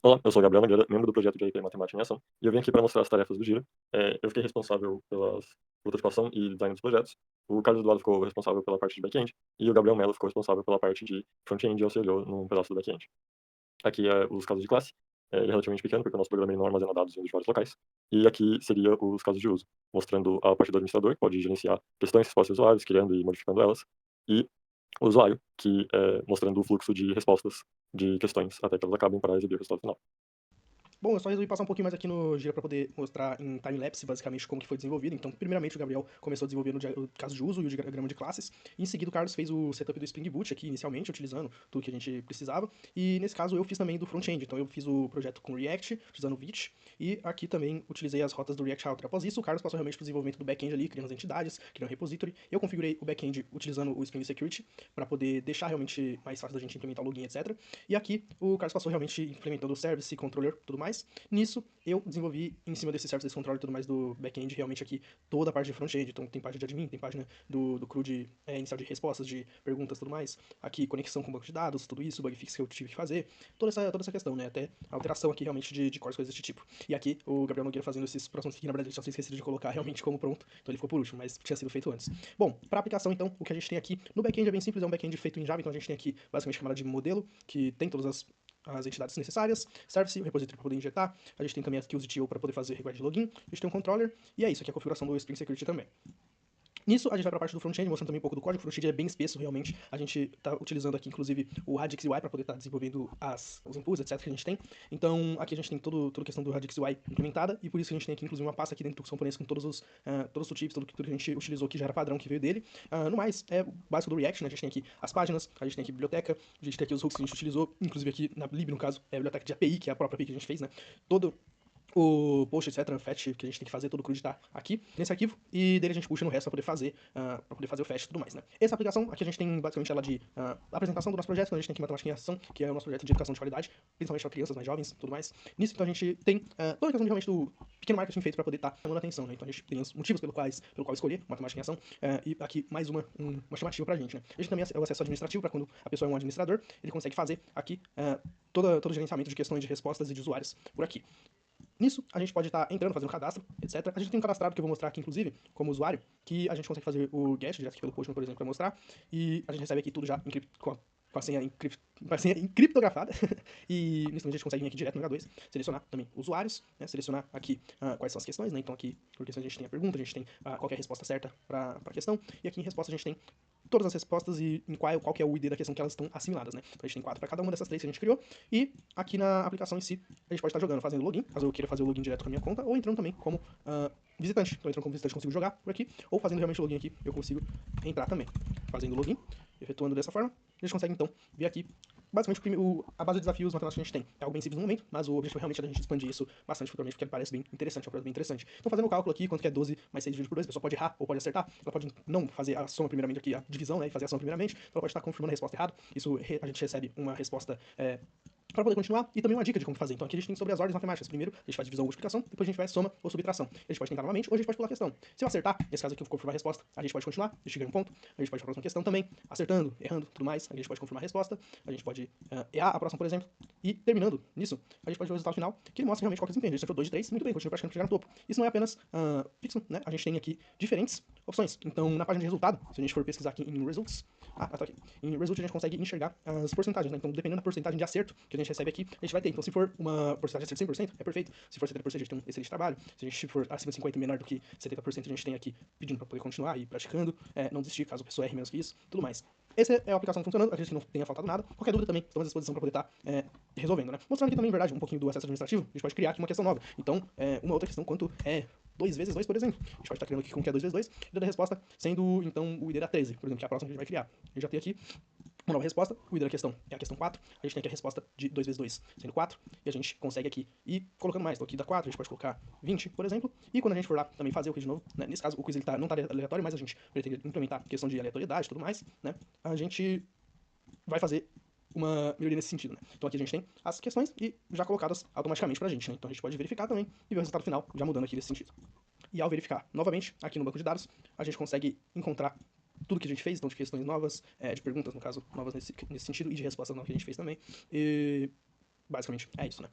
Olá, eu sou o Gabriel Nogueira, membro do projeto de RP Matemática em Ação, e eu vim aqui para mostrar as tarefas do Gira. Eu fiquei responsável pela prototipação e design dos projetos, o Carlos Eduardo ficou responsável pela parte de back-end, e o Gabriel Mello ficou responsável pela parte de front-end e auxiliou num pedaço do back-end. Aqui é os casos de classe, ele é relativamente pequeno, porque o nosso programa ele não armazena dados vindo de vários locais, e aqui seria os casos de uso, mostrando a parte do administrador, que pode gerenciar questões, respostas de usuários, criando e modificando elas, e o usuário, que é mostrando o fluxo de respostas de questões até que elas acabem para exibir o resultado final. Bom, eu só resolvi passar um pouquinho mais aqui no Gira para poder mostrar em time-lapse, basicamente, como que foi desenvolvido. Então, primeiramente, o Gabriel começou desenvolvendo o caso de uso e o diagrama de classes. E, em seguida, o Carlos fez o setup do Spring Boot aqui, inicialmente, utilizando tudo que a gente precisava. E, nesse caso, eu fiz também do front-end. Então, eu fiz o projeto com React, utilizando o Vite. E aqui também utilizei as rotas do React Router. Após isso, o Carlos passou realmente para o desenvolvimento do back-end ali, criando as entidades, criando repository. Eu configurei o back-end utilizando o Spring Security para poder deixar realmente mais fácil da gente implementar o login, etc. E aqui, o Carlos passou realmente implementando o service, controller, tudo mais. Nisso, eu desenvolvi em cima desse service, desse controle e tudo mais do back-end, realmente aqui toda a parte de front-end. Então tem página de admin, tem página do CRUD inicial de respostas, de perguntas e tudo mais. Aqui conexão com o banco de dados, tudo isso, bug fix que eu tive que fazer. Toda essa questão, né? Até a alteração aqui realmente de cores, coisas desse tipo. E aqui o Gabriel Nogueira fazendo esses próximos que na verdade ele só tinha esquecido de colocar realmente como pronto. Então ele ficou por último, mas tinha sido feito antes. Bom, para aplicação então, o que a gente tem aqui no back-end é bem simples, é um back-end feito em Java. Então a gente tem aqui basicamente a camada de modelo, que tem todas as entidades necessárias, service, o repository para poder injetar, a gente tem também aqui os UTL para poder fazer request de login, a gente tem um controller, e é isso, aqui é a configuração do Spring Security também. Nisso, a gente vai para a parte do front-end, mostrando também um pouco do código. O front-end é bem espesso, realmente. A gente está utilizando aqui, inclusive, o Radix UI para poder estar desenvolvendo os inputs, etc. que a gente tem. Então, aqui a gente tem toda a questão do Radix UI implementada, e por isso que a gente tem aqui, inclusive, uma pasta aqui dentro dos componentes com todos os tooltips, tudo que a gente utilizou que já era padrão, que veio dele. No mais, é o básico do React, né? A gente tem aqui as páginas, a gente tem aqui a biblioteca, a gente tem aqui os hooks que a gente utilizou, inclusive aqui na lib, no caso, é a biblioteca de API, que é a própria API que a gente fez, né? Todo o post, etc., fetch que a gente tem que fazer, todo o CRUD tá aqui nesse arquivo, e dele a gente puxa no resto para poder fazer o fetch e tudo mais, né? Essa aplicação, aqui a gente tem basicamente ela de apresentação do nosso projeto, então a gente tem aqui Matemática em Ação, que é o nosso projeto de educação de qualidade, principalmente para crianças mais jovens e tudo mais. Nisso, então a gente tem toda a questão de, realmente do pequeno marketing feito para poder estar chamando a atenção, né? Então a gente tem os motivos pelo qual escolher Matemática em Ação, e aqui mais uma chamativa pra gente, né? A gente também tem o acesso administrativo, para quando a pessoa é um administrador, ele consegue fazer aqui todo o gerenciamento de questões de respostas e de usuários por aqui. Nisso, a gente pode estar entrando, fazendo cadastro, etc. A gente tem um cadastrado que eu vou mostrar aqui, inclusive, como usuário, que a gente consegue fazer o get direto aqui pelo Postman, por exemplo, para mostrar. E a gente recebe aqui tudo já com a senha, encriptografada. E nisso a gente consegue vir aqui direto no H2, selecionar também usuários, né? Selecionar aqui quais são as questões, né? Então aqui, por questões, a gente tem a pergunta, a gente tem qual é a resposta certa para a questão. E aqui em resposta a gente tem todas as respostas e em qual que é o ID da questão que elas estão assimiladas, né? Então a gente tem 4 para cada uma dessas 3 que a gente criou, e aqui na aplicação em si, a gente pode estar jogando, fazendo login, caso eu queira fazer o login direto com a minha conta, ou entrando também como visitante. Então entrando como visitante eu consigo jogar por aqui, ou fazendo realmente o login aqui, eu consigo entrar também. Fazendo o login, efetuando dessa forma, a gente consegue então ver aqui basicamente a base de desafios matemáticos que a gente tem. É algo bem simples no momento, mas o objetivo realmente é a gente expandir isso bastante futuramente, porque parece bem interessante, é um projeto bem interessante. Então, fazendo o cálculo aqui, quanto que é 12 mais 6 dividido por 2, a pessoa pode errar ou pode acertar, ela pode não fazer a soma primeiramente aqui, a divisão, né, e fazer a soma primeiramente, então ela pode estar confirmando a resposta errada. Isso a gente recebe uma resposta para poder continuar, e também uma dica de como fazer. Então aqui a gente tem sobre as ordens matemáticas. Primeiro, a gente faz divisão ou multiplicação, depois a gente faz soma ou subtração. A gente pode tentar novamente, ou a gente pode pular a questão. Se eu acertar, nesse caso aqui eu vou confirmar a resposta, a gente pode continuar, a gente ganha um ponto, a gente pode ir para a próxima questão também, acertando, errando, tudo mais, a gente pode confirmar a resposta, a gente pode errar a próxima, por exemplo, e terminando nisso, a gente pode ver o resultado final, que ele mostra realmente qual que é o desempenho. A gente acertou 2 de 3, muito bem, continua praticando para chegar no topo. Isso não é apenas fixo, né? A gente tem aqui diferentes opções. Então, na página de resultado, se a gente for pesquisar aqui em Results, tá aqui. Em Result a gente consegue enxergar as porcentagens, né? Então, dependendo da porcentagem de acerto que a gente recebe aqui, a gente vai ter. Então, se for uma porcentagem de acerto 100%, é perfeito. Se for 70%, a gente tem um excelente trabalho. Se a gente for acima de 50% e menor do que 70%, a gente tem aqui pedindo para poder continuar e praticando, não desistir caso a pessoa erre menos que isso, tudo mais. Essa é a aplicação funcionando, acredito que não tenha faltado nada. Qualquer dúvida também, estamos à disposição para poder estar resolvendo, né? Mostrando aqui também, em verdade, um pouquinho do acesso administrativo, a gente pode criar aqui uma questão nova. Então, uma outra questão, quanto é 2 vezes 2, por exemplo. A gente pode estar criando aqui com que é 2 vezes 2, e dando a resposta sendo, então, o ID da 13, por exemplo, que é a próxima que a gente vai criar. A gente já tem aqui uma nova resposta, o ID da questão é a questão 4, a gente tem aqui a resposta de 2 vezes 2 sendo 4, e a gente consegue aqui ir colocando mais. Então aqui dá 4, a gente pode colocar 20, por exemplo, e quando a gente for lá também fazer o quiz de novo, né, nesse caso o quiz ele não está aleatório, mas a gente pretende implementar a questão de aleatoriedade e tudo mais, né, a gente vai fazer uma melhoria nesse sentido, né? Então aqui a gente tem as questões e já colocadas automaticamente pra gente, né? Então a gente pode verificar também e ver o resultado final já mudando aqui nesse sentido. E ao verificar novamente aqui no banco de dados, a gente consegue encontrar tudo que a gente fez, então de questões novas, de perguntas, no caso, novas nesse sentido, e de respostas novas que a gente fez também. E basicamente é isso, né?